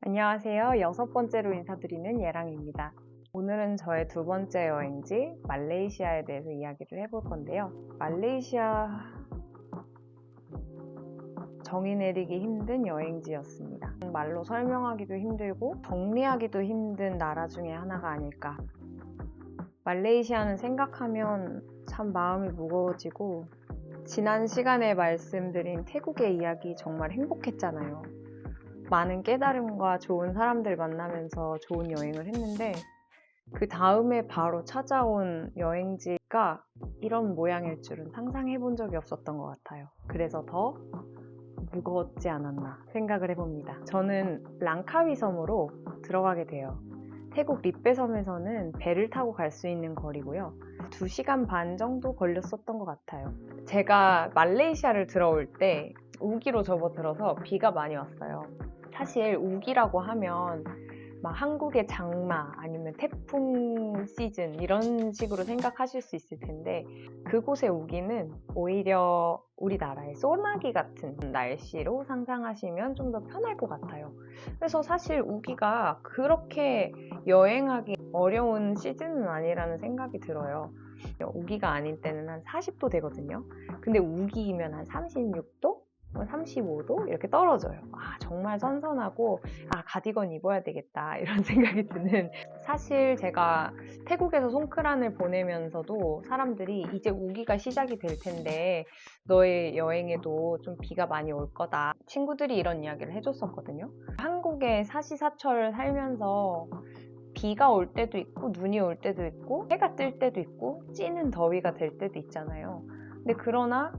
안녕하세요. 6번째로 인사드리는 예랑입니다. 오늘은 저의 2번째 여행지 말레이시아에 대해서 이야기를 해볼 건데요. 말레이시아 정의 내리기 힘든 여행지였습니다. 말로 설명하기도 힘들고 정리하기도 힘든 나라 중에 하나가 아닐까. 말레이시아는 생각하면 참 마음이 무거워지고 지난 시간에 말씀드린 태국의 이야기 정말 행복했잖아요. 많은 깨달음과 좋은 사람들 만나면서 좋은 여행을 했는데 그 다음에 바로 찾아온 여행지가 이런 모양일 줄은 상상해 본 적이 없었던 것 같아요. 그래서 더 무거웠지 않았나 생각을 해봅니다. 저는 랑카위 섬으로 들어가게 돼요. 태국 리베 섬에서는 배를 타고 갈 수 있는 거리고요. 2시간 반 정도 걸렸었던 것 같아요. 제가 말레이시아를 들어올 때 우기로 접어들어서 비가 많이 왔어요. 사실 우기라고 하면 막 한국의 장마 아니면 태풍 시즌 이런 식으로 생각하실 수 있을 텐데 그곳의 우기는 오히려 우리나라의 소나기 같은 날씨로 상상하시면 좀 더 편할 것 같아요. 그래서 사실 우기가 그렇게 여행하기 어려운 시즌은 아니라는 생각이 들어요. 우기가 아닌 때는 한 40도 되거든요. 근데 우기이면 한 36도? 35도? 이렇게 떨어져요. 정말 선선하고 가디건 입어야 되겠다 이런 생각이 드는. 사실 제가 태국에서 송크란을 보내면서도 사람들이 이제 우기가 시작이 될 텐데 너의 여행에도 좀 비가 많이 올 거다. 친구들이 이런 이야기를 해줬었거든요. 한국의 사시사철 살면서 비가 올 때도 있고 눈이 올 때도 있고 해가 뜰 때도 있고 찌는 더위가 될 때도 있잖아요. 근데 그러나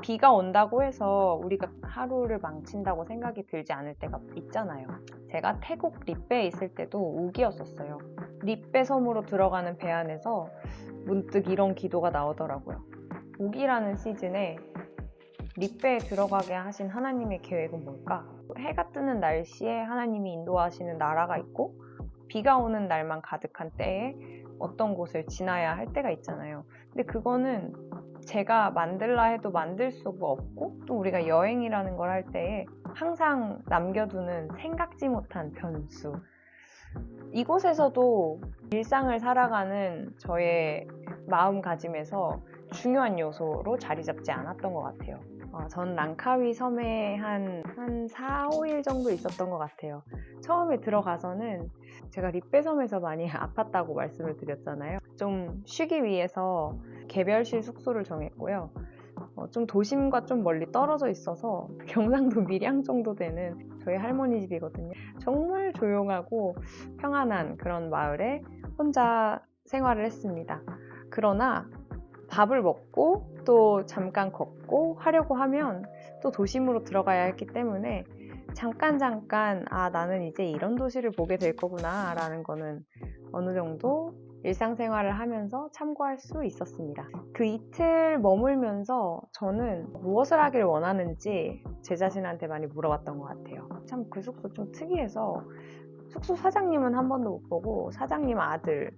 비가 온다고 해서 우리가 하루를 망친다고 생각이 들지 않을 때가 있잖아요. 제가 태국 리베에 있을 때도 우기였었어요. 리베 섬으로 들어가는 배 안에서 문득 이런 기도가 나오더라고요. 우기라는 시즌에 리베에 들어가게 하신 하나님의 계획은 뭘까? 해가 뜨는 날씨에 하나님이 인도하시는 나라가 있고 비가 오는 날만 가득한 때에 어떤 곳을 지나야 할 때가 있잖아요. 근데 그거는 제가 만들라 해도 만들 수가 없고 또 우리가 여행이라는 걸 할 때에 항상 남겨두는 생각지 못한 변수. 이곳에서도 일상을 살아가는 저의 마음가짐에서 중요한 요소로 자리 잡지 않았던 것 같아요. 전 랑카위 섬에 한 4, 5일 정도 있었던 것 같아요. 처음에 들어가서는 제가 리베 섬에서 많이 아팠다고 말씀을 드렸잖아요. 좀 쉬기 위해서 개별실 숙소를 정했고요. 좀 도심과 좀 멀리 떨어져 있어서 경상도 밀양 정도 되는 저희 할머니 집이거든요. 정말 조용하고 평안한 그런 마을에 혼자 생활을 했습니다. 그러나 밥을 먹고 또 잠깐 걷고 하려고 하면 또 도심으로 들어가야 했기 때문에 잠깐 나는 이제 이런 도시를 보게 될 거구나 라는 거는 어느 정도 일상생활을 하면서 참고할 수 있었습니다. 그 이틀 머물면서 저는 무엇을 하길 원하는지 제 자신한테 많이 물어봤던 것 같아요. 참 그 숙소 좀 특이해서 숙소 사장님은 한 번도 못 보고 사장님 아들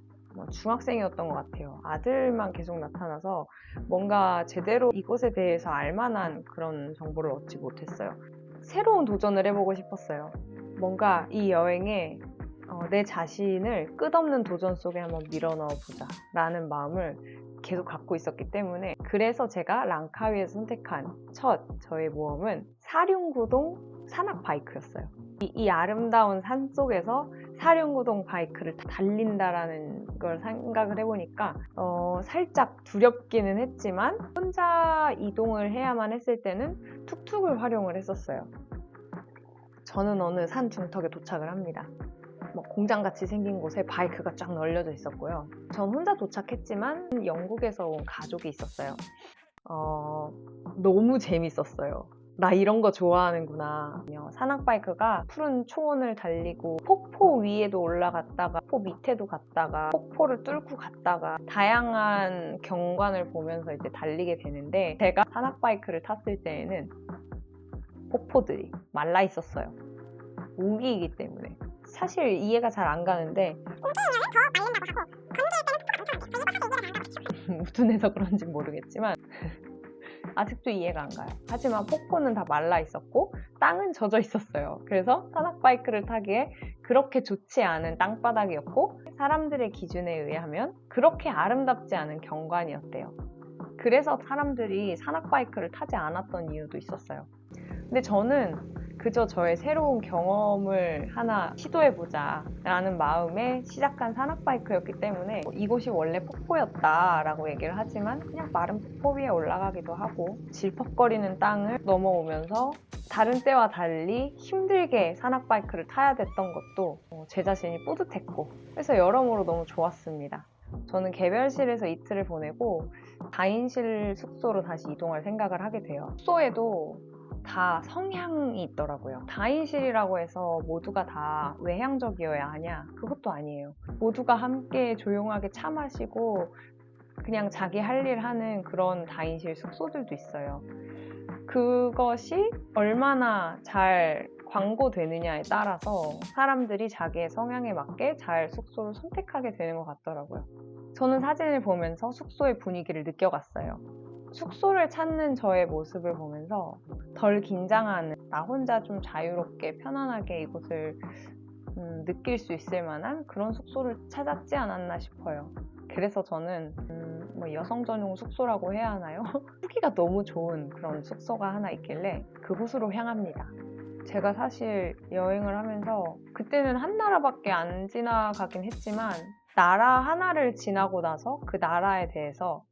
중학생이었던 것 같아요. 아들만 계속 나타나서 뭔가 제대로 이곳에 대해서 알만한 그런 정보를 얻지 못했어요. 새로운 도전을 해보고 싶었어요. 뭔가 이 여행에 내 자신을 끝없는 도전 속에 한번 밀어넣어 보자 라는 마음을 계속 갖고 있었기 때문에 그래서 제가 랑카위에서 선택한 첫 저의 모험은 사륜구동 산악 바이크였어요. 이 아름다운 산 속에서 사륜구동 바이크를 달린다라는 걸 생각을 해보니까 살짝 두렵기는 했지만 혼자 이동을 해야만 했을 때는 툭툭을 활용을 했었어요. 저는 어느 산 중턱에 도착을 합니다. 공장같이 생긴 곳에 바이크가 쫙 널려져 있었고요. 전 혼자 도착했지만 영국에서 온 가족이 있었어요. 너무 재밌었어요. 나 이런 거 좋아하는구나. 산악바이크가 푸른 초원을 달리고 폭포 위에도 올라갔다가 폭포 밑에도 갔다가 폭포를 뚫고 갔다가 다양한 경관을 보면서 이제 달리게 되는데 제가 산악바이크를 탔을 때에는 폭포들이 말라 있었어요. 우기이기 때문에 사실 이해가 잘 안 가는데 우둔해서 그런지 모르겠지만 아직도 이해가 안 가요. 하지만 폭포는 다 말라 있었고 땅은 젖어 있었어요. 그래서 산악바이크를 타기에 그렇게 좋지 않은 땅바닥이었고 사람들의 기준에 의하면 그렇게 아름답지 않은 경관이었대요. 그래서 사람들이 산악바이크를 타지 않았던 이유도 있었어요. 근데 저는 그저 저의 새로운 경험을 하나 시도해보자 라는 마음에 시작한 산악바이크였기 때문에 이곳이 원래 폭포였다 라고 얘기를 하지만 그냥 마른 폭포 위에 올라가기도 하고 질퍽거리는 땅을 넘어오면서 다른 때와 달리 힘들게 산악바이크를 타야 됐던 것도 제 자신이 뿌듯했고 그래서 여러모로 너무 좋았습니다. 저는 개별실에서 이틀을 보내고 4인실 숙소로 다시 이동할 생각을 하게 돼요. 숙소에도 다 성향이 있더라고요. 4인실이라고 해서 모두가 다 외향적이어야 하냐? 그것도 아니에요. 모두가 함께 조용하게 차 마시고 그냥 자기 할 일 하는 그런 4인실 숙소들도 있어요. 그것이 얼마나 잘 광고되느냐에 따라서 사람들이 자기의 성향에 맞게 잘 숙소를 선택하게 되는 것 같더라고요. 저는 사진을 보면서 숙소의 분위기를 느껴갔어요. 숙소를 찾는 저의 모습을 보면서 덜 긴장하는 나 혼자 좀 자유롭게 편안하게 이곳을 느낄 수 있을 만한 그런 숙소를 찾았지 않았나 싶어요. 그래서 저는 뭐 여성 전용 숙소라고 해야 하나요? 후기가 너무 좋은 그런 숙소가 하나 있길래 그곳으로 향합니다. 제가 사실 여행을 하면서 그때는 한 나라밖에 안 지나가긴 했지만 나라 하나를 지나고 나서 그 나라에 대해서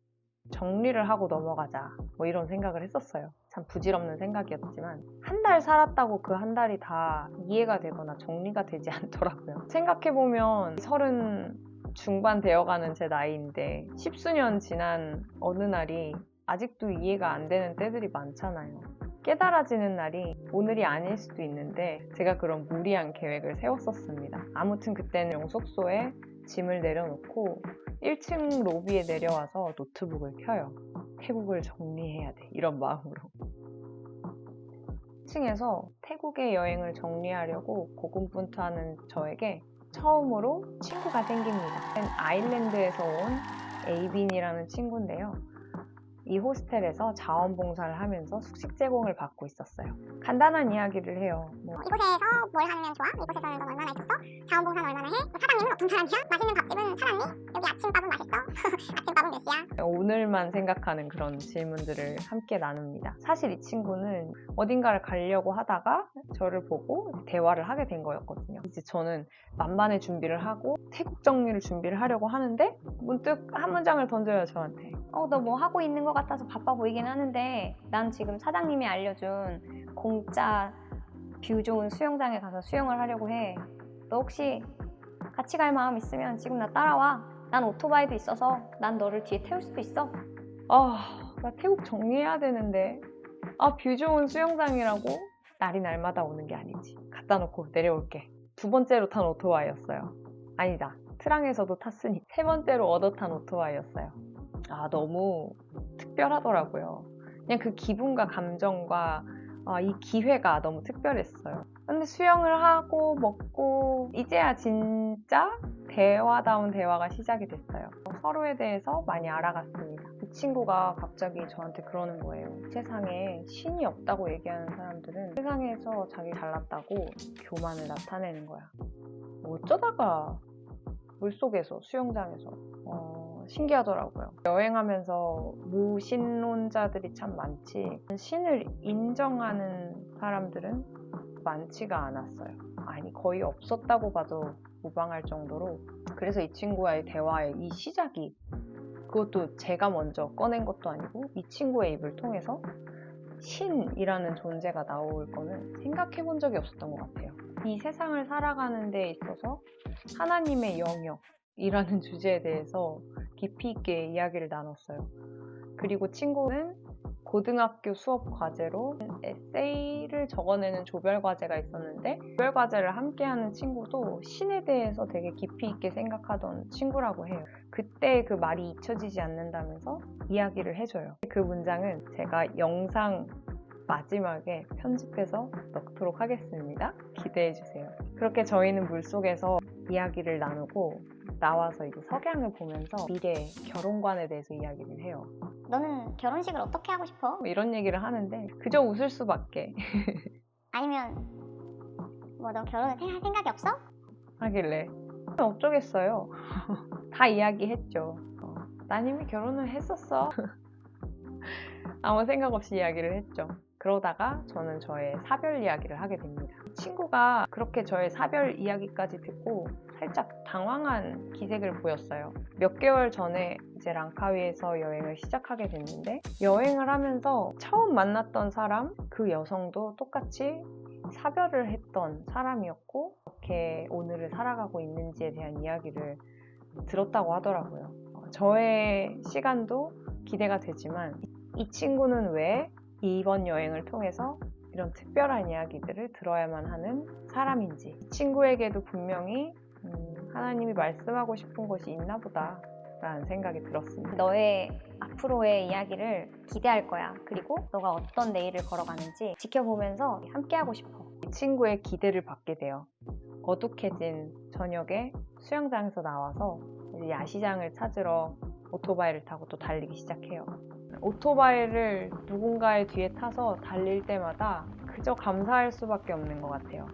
정리를 하고 넘어가자 뭐 이런 생각을 했었어요. 참 부질없는 생각이었지만 한 달 살았다고 그 한 달이 다 이해가 되거나 정리가 되지 않더라고요. 생각해보면 30 중반 되어가는 제 나이인데 10수년 지난 어느 날이 아직도 이해가 안 되는 때들이 많잖아요. 깨달아지는 날이 오늘이 아닐 수도 있는데 제가 그런 무리한 계획을 세웠었습니다. 아무튼 그때는 숙소에 짐을 내려놓고 1층 로비에 내려와서 노트북을 켜요. 태국을 정리해야 돼 이런 마음으로 1층에서 태국의 여행을 정리하려고 고군분투하는 저에게 처음으로 친구가 생깁니다. 아일랜드에서 온 에이빈이라는 친구인데요. 이 호스텔에서 자원봉사를 하면서 숙식 제공을 받고 있었어요. 간단한 이야기를 해요. 이곳에서 뭘 하면 좋아? 이곳에서는 너 얼마나 있었어? 자원봉사는 얼마나 해? 사장님은 어떤 사람이야? 맛있는 밥집은 찾았니? 여기 아침밥은 맛있어? 아침밥은 몇 시야? 오늘만 생각하는 그런 질문들을 함께 나눕니다. 사실 이 친구는 어딘가를 가려고 하다가 저를 보고 대화를 하게 된 거였거든요. 이제 저는 만반의 준비를 하고 태국 정리를 준비를 하려고 하는데 문득 한 문장을 던져요, 저한테. 너 뭐 하고 있는 것 같아서 바빠 보이긴 하는데 난 지금 사장님이 알려준 공짜 뷰 좋은 수영장에 가서 수영을 하려고 해. 너 혹시 같이 갈 마음 있으면 지금 나 따라와. 난 오토바이도 있어서 난 너를 뒤에 태울 수도 있어. 나 태국 정리해야 되는데 뷰 좋은 수영장이라고? 날이 날마다 오는 게 아니지. 갖다 놓고 내려올게. 2번째로 탄 오토바이였어요. 아니다. 트랑에서도 탔으니 3번째로 얻어 탄 오토바이였어요. 너무 특별하더라고요. 그냥 그 기분과 감정과 이 기회가 너무 특별했어요. 근데 수영을 하고 먹고 이제야 진짜 대화다운 대화가 시작이 됐어요. 서로에 대해서 많이 알아갔습니다. 이 친구가 갑자기 저한테 그러는 거예요. 세상에 신이 없다고 얘기하는 사람들은 세상에서 자기 잘났다고 교만을 나타내는 거야. 어쩌다가 물속에서 수영장에서 신기하더라고요. 여행하면서 무신론자들이 참 많지 신을 인정하는 사람들은 많지가 않았어요. 아니 거의 없었다고 봐도 무방할 정도로. 그래서 이 친구와의 대화의 이 시작이 그것도 제가 먼저 꺼낸 것도 아니고 이 친구의 입을 통해서 신이라는 존재가 나올 거는 생각해 본 적이 없었던 것 같아요. 이 세상을 살아가는 데 있어서 하나님의 영역이라는 주제에 대해서 깊이 있게 이야기를 나눴어요. 그리고 친구는 고등학교 수업 과제로 에세이를 적어내는 조별 과제가 있었는데 조별 과제를 함께하는 친구도 신에 대해서 되게 깊이 있게 생각하던 친구라고 해요. 그때 그 말이 잊혀지지 않는다면서 이야기를 해줘요. 그 문장은 제가 영상 마지막에 편집해서 넣도록 하겠습니다. 기대해주세요. 그렇게 저희는 물속에서 이야기를 나누고 나와서 이제 석양을 보면서 미래 결혼관에 대해서 이야기를 해요. 너는 결혼식을 어떻게 하고 싶어? 뭐 이런 얘기를 하는데 그저 웃을 수밖에 아니면 뭐 너 결혼을 할 생각이 없어? 하길래 어쩌겠어요. 다 이야기했죠. 난 이미 결혼을 했었어. 아무 생각 없이 이야기를 했죠. 그러다가 저는 저의 사별 이야기를 하게 됩니다. 친구가 그렇게 저의 사별 이야기까지 듣고 살짝 당황한 기색을 보였어요. 몇 개월 전에 이제 랑카위에서 여행을 시작하게 됐는데 여행을 하면서 처음 만났던 사람, 그 여성도 똑같이 사별을 했던 사람이었고 어떻게 오늘을 살아가고 있는지에 대한 이야기를 들었다고 하더라고요. 저의 시간도 기대가 되지만 이 친구는 왜 이번 여행을 통해서 이런 특별한 이야기들을 들어야만 하는 사람인지, 이 친구에게도 분명히 하나님이 말씀하고 싶은 것이 있나 보다 라는 생각이 들었습니다. 너의 앞으로의 이야기를 기대할 거야. 그리고 너가 어떤 내일을 걸어가는지 지켜보면서 함께하고 싶어. 이 친구의 기대를 받게 돼요. 어둑해진 저녁에 수영장에서 나와서 이제 야시장을 찾으러 오토바이를 타고 또 달리기 시작해요. 오토바이를 누군가의 뒤에 타서 달릴 때마다 그저 감사할 수밖에 없는 것 같아요.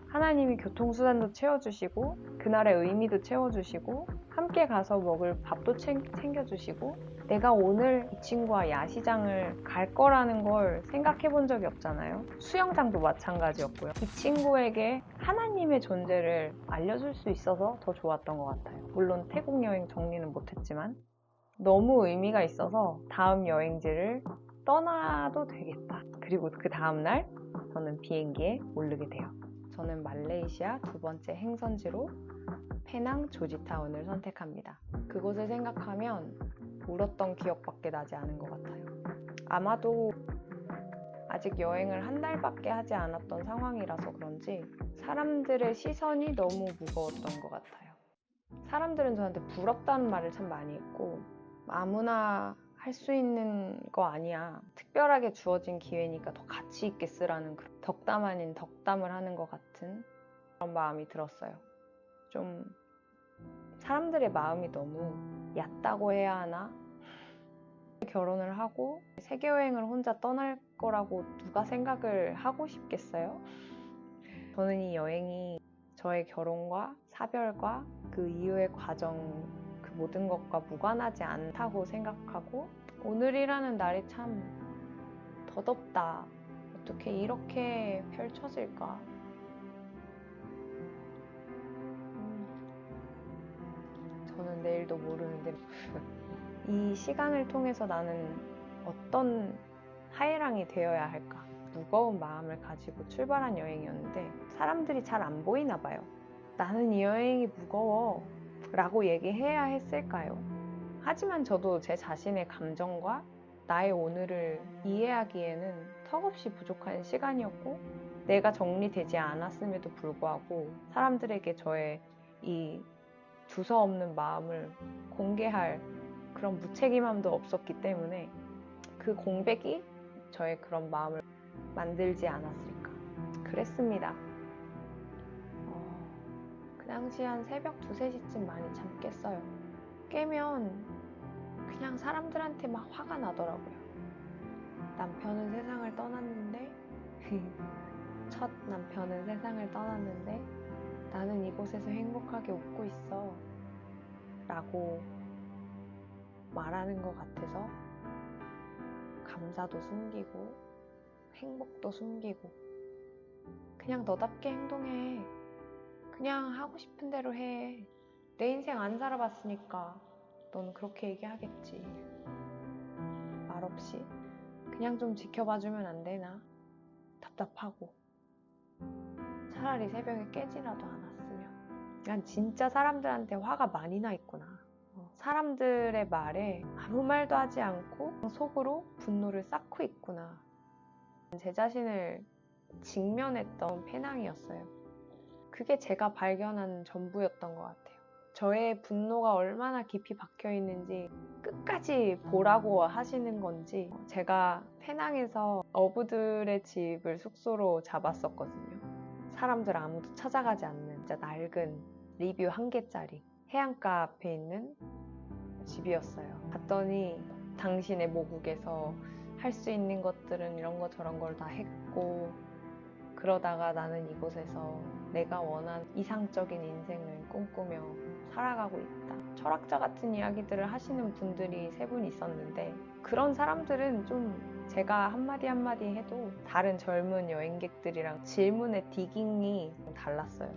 하나님이 교통수단도 채워주시고 그날의 의미도 채워주시고 함께 가서 먹을 밥도 챙겨주시고 내가 오늘 이 친구와 야시장을 갈 거라는 걸 생각해 본 적이 없잖아요. 수영장도 마찬가지였고요. 이 친구에게 하나님의 존재를 알려줄 수 있어서 더 좋았던 것 같아요. 물론 태국 여행 정리는 못했지만 너무 의미가 있어서 다음 여행지를 떠나도 되겠다. 그리고 그 다음날 저는 비행기에 오르게 돼요. 저는 말레이시아 두 번째 행선지로 페낭 조지타운을 선택합니다. 그곳을 생각하면 울었던 기억밖에 나지 않은 것 같아요. 아마도 아직 여행을 한 달밖에 하지 않았던 상황이라서 그런지 사람들의 시선이 너무 무거웠던 것 같아요. 사람들은 저한테 부럽다는 말을 참 많이 했고 아무나 할 수 있는 거 아니야. 특별하게 주어진 기회니까 더 가치 있게 쓰라는 덕담 아닌 덕담을 하는 것 같은 그런 마음이 들었어요. 좀 사람들의 마음이 너무 얕다고 해야 하나? 결혼을 하고 세계여행을 혼자 떠날 거라고 누가 생각을 하고 싶겠어요? 저는 이 여행이 저의 결혼과 사별과 그 이후의 과정 그 모든 것과 무관하지 않다고 생각하고 오늘이라는 날이 참 더덥다. 어떻게 이렇게 펼쳐질까? 저는 내일도 모르는데 이 시간을 통해서 나는 어떤 하이랑이 되어야 할까? 무거운 마음을 가지고 출발한 여행이었는데 사람들이 잘 안 보이나 봐요. 나는 이 여행이 무거워 라고 얘기해야 했을까요? 하지만 저도 제 자신의 감정과 나의 오늘을 이해하기에는 턱없이 부족한 시간이었고 내가 정리되지 않았음에도 불구하고 사람들에게 저의 이 두서없는 마음을 공개할 그런 무책임함도 없었기 때문에 그 공백이 저의 그런 마음을 만들지 않았을까 그랬습니다. 그 당시 한 새벽 2, 3시쯤 많이 잠 깼어요. 깨면 그냥 사람들한테 막 화가 나더라고요. 남편은 세상을 떠났는데 첫 남편은 세상을 떠났는데 나는 이곳에서 행복하게 웃고 있어 라고 말하는 것 같아서 감사도 숨기고 행복도 숨기고 그냥 너답게 행동해. 그냥 하고 싶은 대로 해. 내 인생 안 살아봤으니까 넌 그렇게 얘기하겠지. 말없이 그냥 좀 지켜봐주면 안 되나? 답답하고 차라리 새벽에 깨지라도 않았으면. 난 진짜 사람들한테 화가 많이 나 있구나. 사람들의 말에 아무 말도 하지 않고 속으로 분노를 쌓고 있구나. 제 자신을 직면했던 페낭이었어요. 그게 제가 발견한 전부였던 것 같아요. 저의 분노가 얼마나 깊이 박혀 있는지 끝까지 보라고 하시는 건지 제가 페낭에서 어부들의 집을 숙소로 잡았었거든요. 사람들 아무도 찾아가지 않는 진짜 낡은 리뷰 1개짜리 해안가 앞에 있는 집이었어요. 갔더니 당신의 모국에서 할 수 있는 것들은 이런 거 저런 걸 다 했고, 그러다가 나는 이곳에서 내가 원한 이상적인 인생을 꿈꾸며 살아가고 있다. 철학자 같은 이야기들을 하시는 분들이 세 분 있었는데, 그런 사람들은 좀 제가 한마디 한마디 해도 다른 젊은 여행객들이랑 질문의 디깅이 좀 달랐어요.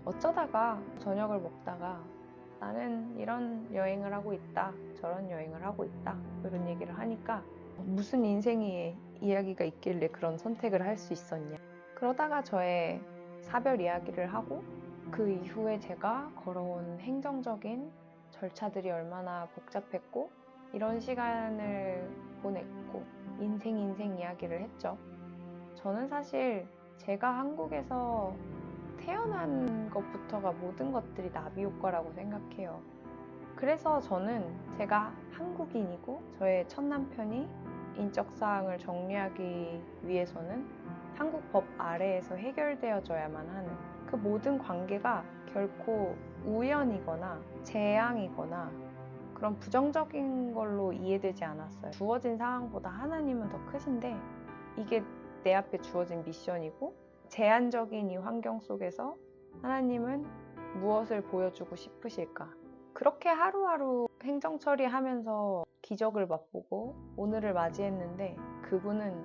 어쩌다가 저녁을 먹다가 나는 이런 여행을 하고 있다, 저런 여행을 하고 있다, 이런 얘기를 하니까 무슨 인생의 이야기가 있길래 그런 선택을 할 수 있었냐. 그러다가 저의 사별 이야기를 하고, 그 이후에 제가 걸어온 행정적인 절차들이 얼마나 복잡했고 이런 시간을 보냈고 인생 이야기를 했죠. 저는 사실 제가 한국에서 태어난 것부터가 모든 것들이 나비 효과라고 생각해요. 그래서 저는 제가 한국인이고 저의 첫 남편이 인적사항을 정리하기 위해서는 한국 법 아래에서 해결되어져야만 하는 그 모든 관계가 결코 우연이거나 재앙이거나 그런 부정적인 걸로 이해되지 않았어요. 주어진 상황보다 하나님은 더 크신데 이게 내 앞에 주어진 미션이고, 제한적인 이 환경 속에서 하나님은 무엇을 보여주고 싶으실까? 그렇게 하루하루 행정 처리하면서 기적을 맛보고 오늘을 맞이했는데, 그분은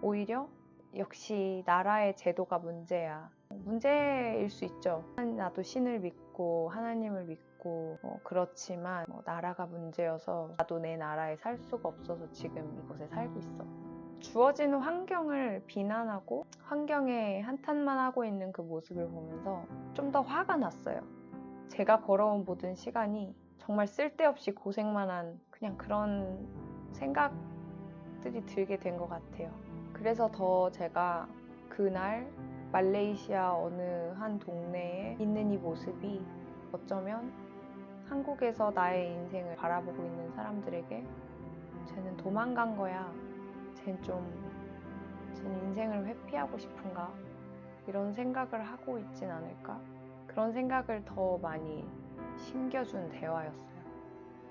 오히려 역시 나라의 제도가 문제야. 문제일 수 있죠. 나도 신을 믿고 하나님을 믿고 그렇지만 나라가 문제여서 나도 내 나라에 살 수가 없어서 지금 이곳에 살고 있어. 주어진 환경을 비난하고 환경에 한탄만 하고 있는 그 모습을 보면서 좀 더 화가 났어요. 제가 걸어온 모든 시간이 정말 쓸데없이 고생만 한 그냥 그런 생각들이 들게 된 것 같아요. 그래서 더 제가 그날 말레이시아 어느 한 동네에 있는 이 모습이 어쩌면 한국에서 나의 인생을 바라보고 있는 사람들에게 쟤는 도망간 거야, 쟤 인생을 회피하고 싶은가, 이런 생각을 하고 있진 않을까, 그런 생각을 더 많이 심겨준 대화였어요.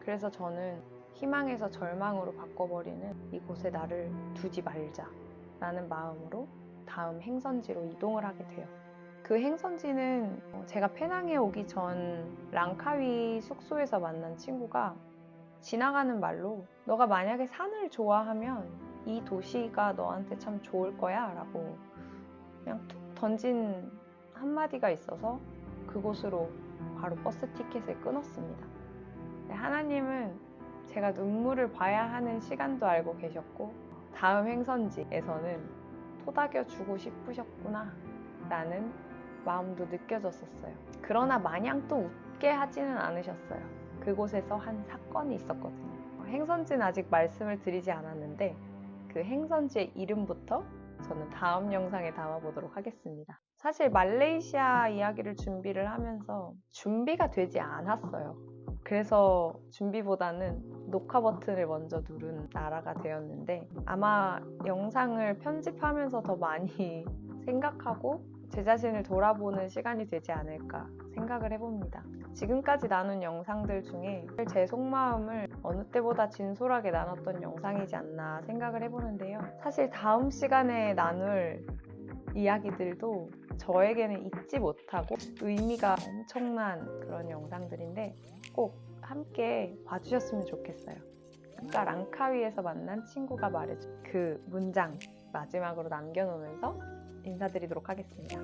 그래서 저는 희망에서 절망으로 바꿔버리는 이곳에 나를 두지 말자 라는 마음으로 다음 행선지로 이동을 하게 돼요. 그 행선지는 제가 페낭에 오기 전 랑카위 숙소에서 만난 친구가 지나가는 말로 너가 만약에 산을 좋아하면 이 도시가 너한테 참 좋을 거야 라고 그냥 툭 던진 한마디가 있어서 그곳으로 바로 버스 티켓을 끊었습니다. 하나님은 제가 눈물을 봐야 하는 시간도 알고 계셨고 다음 행선지에서는 토닥여 주고 싶으셨구나 라는 마음도 느껴졌었어요. 그러나 마냥 또 웃게 하지는 않으셨어요. 그곳에서 한 사건이 있었거든요. 행선지는 아직 말씀을 드리지 않았는데 그 행선지의 이름부터 저는 다음 영상에 담아보도록 하겠습니다. 사실 말레이시아 이야기를 준비를 하면서 준비가 되지 않았어요. 그래서 준비보다는 녹화 버튼을 먼저 누른 나라가 되었는데, 아마 영상을 편집하면서 더 많이 생각하고 제 자신을 돌아보는 시간이 되지 않을까 생각을 해봅니다. 지금까지 나눈 영상들 중에 제 속마음을 어느 때보다 진솔하게 나눴던 영상이지 않나 생각을 해보는데요. 사실 다음 시간에 나눌 이야기들도 저에게는 잊지 못하고 의미가 엄청난 그런 영상들인데 꼭 함께 봐주셨으면 좋겠어요. 아까 랑카위에서 만난 친구가 말해준 그 문장 마지막으로 남겨놓으면서 인사드리도록 하겠습니다.